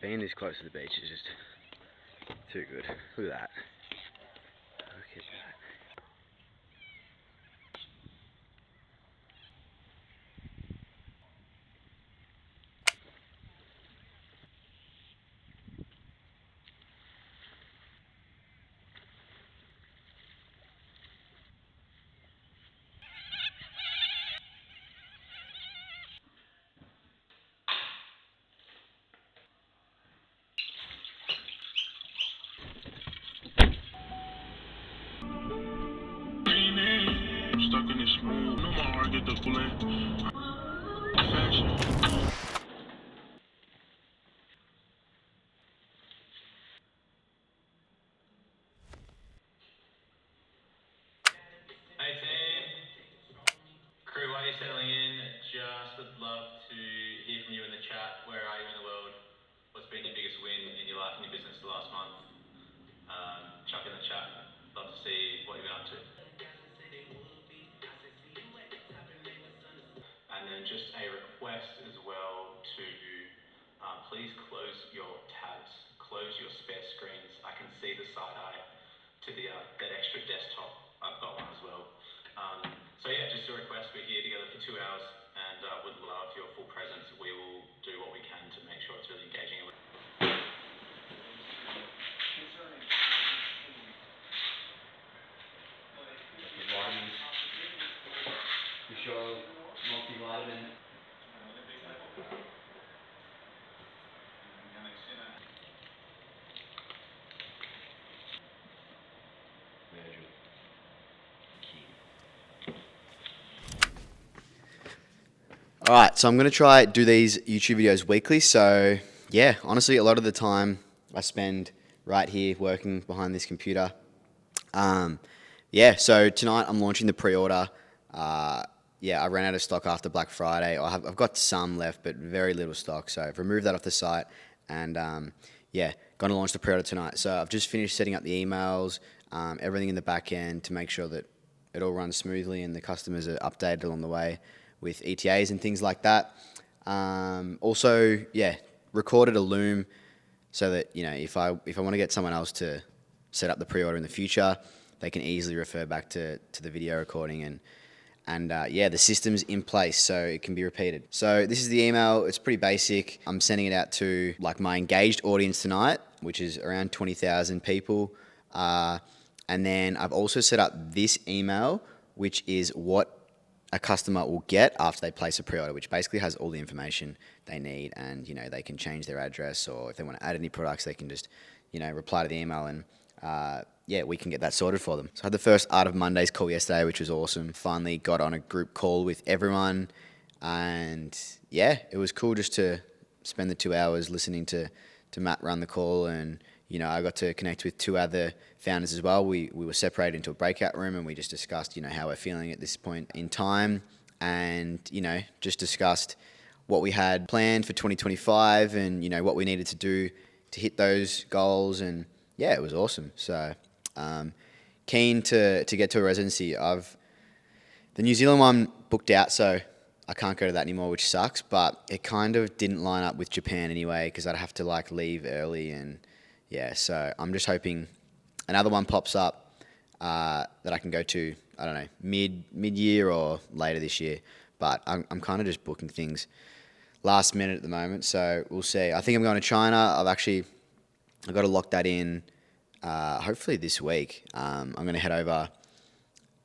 Being this close to the beach is just too good. Look at that. Look at that. Stuck in this smooth. No more hard get the feeling. Fashion. Hey team, crew, while you're settling in, just would love to hear from you in the chat. Where are you in the world? What's been your biggest win in your life and your business the last month? Chuck in the chat. Love to see what you've been up to. And then just a request as well to please close your tabs, close your spare screens. I can see the side eye to the that extra desktop. I've got one as well. So yeah, just a request. We're here together for 2 hours and would love your full presence. We will do what we can to make sure it's really engaging. Vitamins. For sure, multivitamin. All right, so I'm going to try do these YouTube videos weekly. So yeah, honestly, a lot of the time I spend right here working behind this computer. Yeah, so tonight I'm launching the pre-order. Yeah, I ran out of stock after Black Friday. I've got some left, but very little stock. So I've removed that off the site, and yeah, going to launch the pre-order tonight. So I've just finished setting up the emails, everything in the back end to make sure that it all runs smoothly and the customers are updated along the way with ETAs and things like that. Also, yeah, recorded a Loom so that, you know, if I want to get someone else to set up the pre-order in the future, they can easily refer back to the video recording, and yeah, the system's in place so it can be repeated. So this is the email. It's pretty basic. I'm sending it out to like my engaged audience tonight, which is around 20,000 people. And then I've also set up this email, which is what a customer will get after they place a pre-order, which basically has all the information they need, and you know, they can change their address, or if they want to add any products, they can just, you know, reply to the email, and yeah, we can get that sorted for them. So I had the first Art of Mondays call yesterday, which was awesome. Finally got on a group call with everyone, and yeah, it was cool just to spend the 2 hours listening to Matt run the call, and you know, I got to connect with 2 other founders as well. We were separated into a breakout room, and we just discussed, you know, how we're feeling at this point in time, and you know, just discussed what we had planned for 2025, and you know, what we needed to do to hit those goals. And yeah, it was awesome. So keen to get to a residency. The New Zealand one booked out, so I can't go to that anymore, which sucks, but it kind of didn't line up with Japan anyway, because I'd have to like leave early, and yeah, so I'm just hoping another one pops up that I can go to, I don't know, mid-year or later this year, but I'm kind of just booking things last minute at the moment, so we'll see. I think I'm going to China. I've got to lock that in hopefully this week. I'm going to head over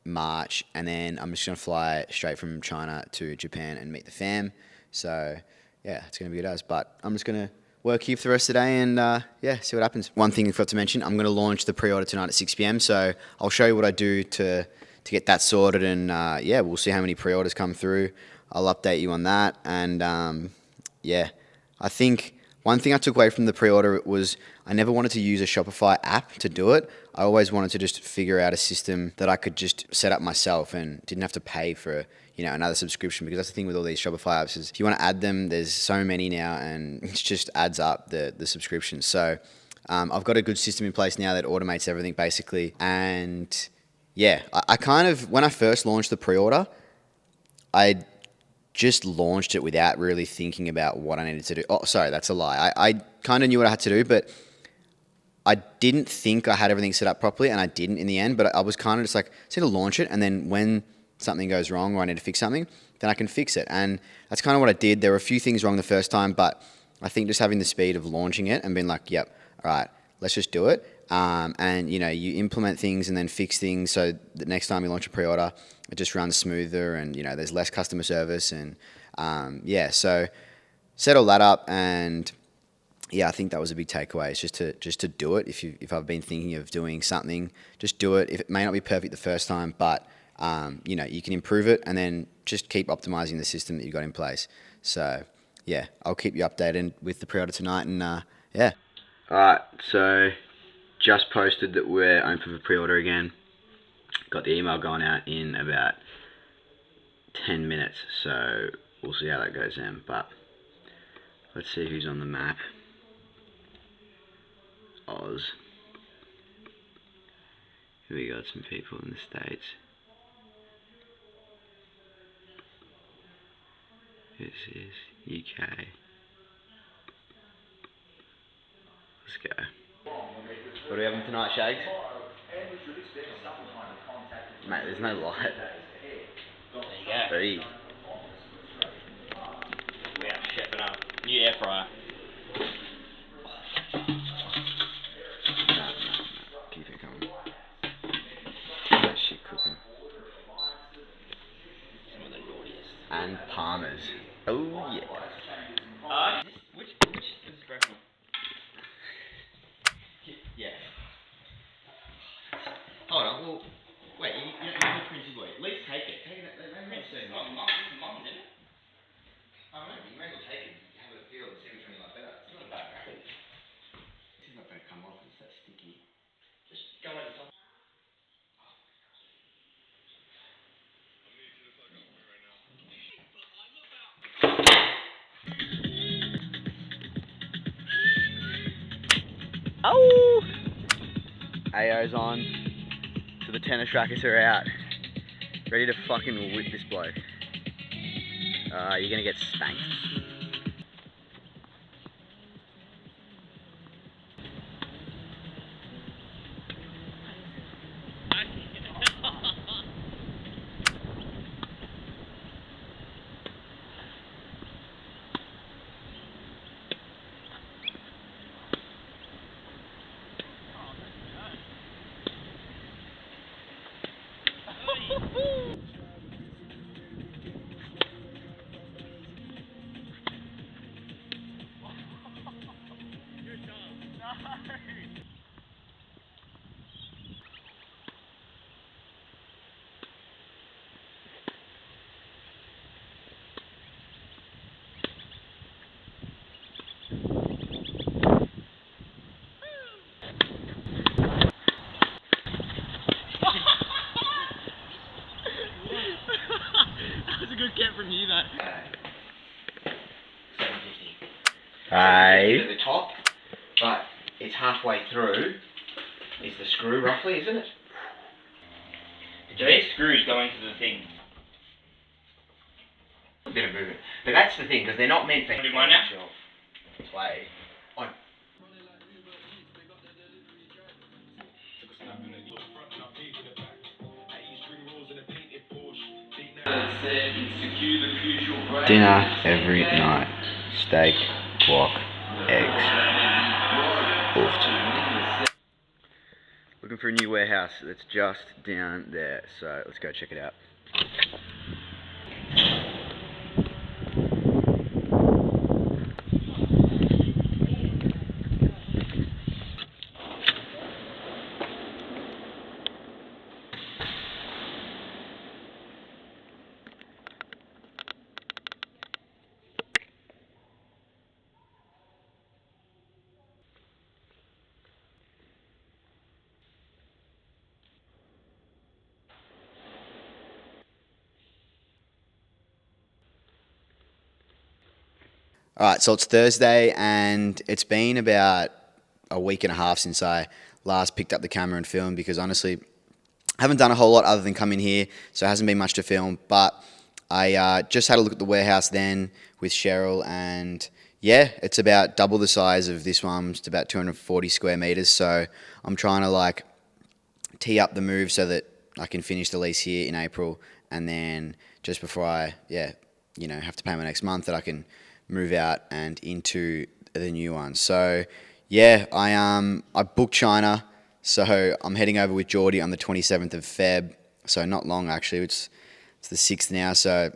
March, and then I'm just going to fly straight from China to Japan and meet the fam. So yeah, it's going to be good as. But I'm just going to work here for the rest of the day, and yeah, see what happens. One thing I forgot to mention, I'm going to launch the pre-order tonight at 6 p.m. So I'll show you what I do to get that sorted, and yeah, we'll see how many pre-orders come through. I'll update you on that, and yeah, I think one thing I took away from the pre-order was I never wanted to use a Shopify app to do it. I always wanted to just figure out a system that I could just set up myself and didn't have to pay for, you know, another subscription, because that's the thing with all these Shopify apps is if you want to add them, there's so many now, and it just adds up the subscriptions. So I've got a good system in place now that automates everything basically. And yeah, I kind of, when I first launched the pre-order, I just launched it without really thinking about what I needed to do. Oh, sorry, that's a lie. I kind of knew what I had to do, but I didn't think I had everything set up properly, and I didn't in the end. But I was kind of just like, I need to launch it, and then when something goes wrong or I need to fix something, then I can fix it. And that's kind of what I did. There were a few things wrong the first time, but I think just having the speed of launching it and being like, yep, all right, let's just do it. And you implement things and then fix things so the next time you launch a pre-order, it just runs smoother, and there's less customer service, and so set all that up, and yeah, I think that was a big takeaway. It's just to do it. If I've been thinking of doing something, just do it. If it may not be perfect the first time, but you can improve it, and then just keep optimizing the system that you've got in place. So yeah, I'll keep you updated with the pre-order tonight, and yeah. All right, so just posted that we're open for pre-order again. Got the email going out in about 10 minutes, so we'll see how that goes then. But let's see who's on the map. Oz. We got some people in the States. This is UK. Let's go. What are we having tonight, Shags? Mate, there's no light. There you go. We are chefing up. New air fryer. No. Keep it coming. That shit cooking. Some of the naughtiest. And Palmer's. Oh yeah. Which is special? Yeah. Hold on, well, wait, you don't have the Prince's way. Let's take it. Take it. Mum's in it. I don't know, you may as well take it. Have a feel and see which one you like better. It's not a bad grade. This is not going to come off, it's that sticky. Just go over the top. Oh! AO's on. So the tennis rackets are out. Ready to fucking whip this bloke. You're gonna get spanked. That's a good get from you, that. At the top, but it's halfway through. Is the screw roughly, isn't it? These screws go into the thing. A bit of movement. But that's the thing, because they're not meant for Do mine now? play. On. Dinner every night. Steak, guac, eggs. Oofed. Looking for a new warehouse that's just down there, so let's go check it out. All right, so it's Thursday, and it's been about a week and a half since I last picked up the camera and filmed, because honestly, I haven't done a whole lot other than come in here, so it hasn't been much to film. But I just had a look at the warehouse then with Cheryl, and yeah, it's about double the size of this one. It's about 240 square meters. So I'm trying to like tee up the move so that I can finish the lease here in April, and then just before I have to pay my next month, that I can move out and into the new one. So yeah, I booked China, so I'm heading over with Jordy on the 27th of Feb. So not long actually. It's the 6th now, so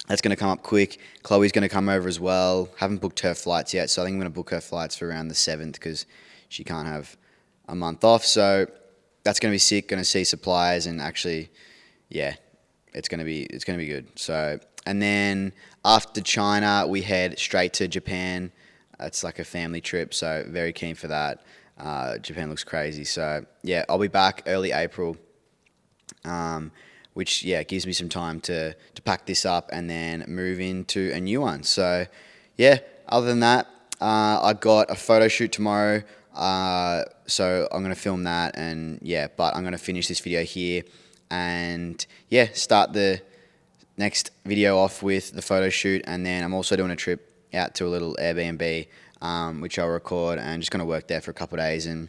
that's going to come up quick. Chloe's going to come over as well. Haven't booked her flights yet, so I think I'm going to book her flights for around the 7th because she can't have a month off. So that's going to be sick. Going to see suppliers, and actually, yeah, it's going to be good. So, and then after China, we head straight to Japan. It's like a family trip, so very keen for that. Japan looks crazy. So yeah, I'll be back early April. Which yeah gives me some time to pack this up and then move into a new one. So yeah, other than that, I got a photo shoot tomorrow, so I'm gonna film that, and yeah, but I'm gonna finish this video here and yeah, start the next video off with the photo shoot, and then I'm also doing a trip out to a little Airbnb, which I'll record, and just gonna work there for a couple of days. And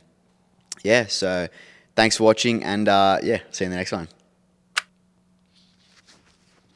yeah, so thanks for watching, and yeah, see you in the next one.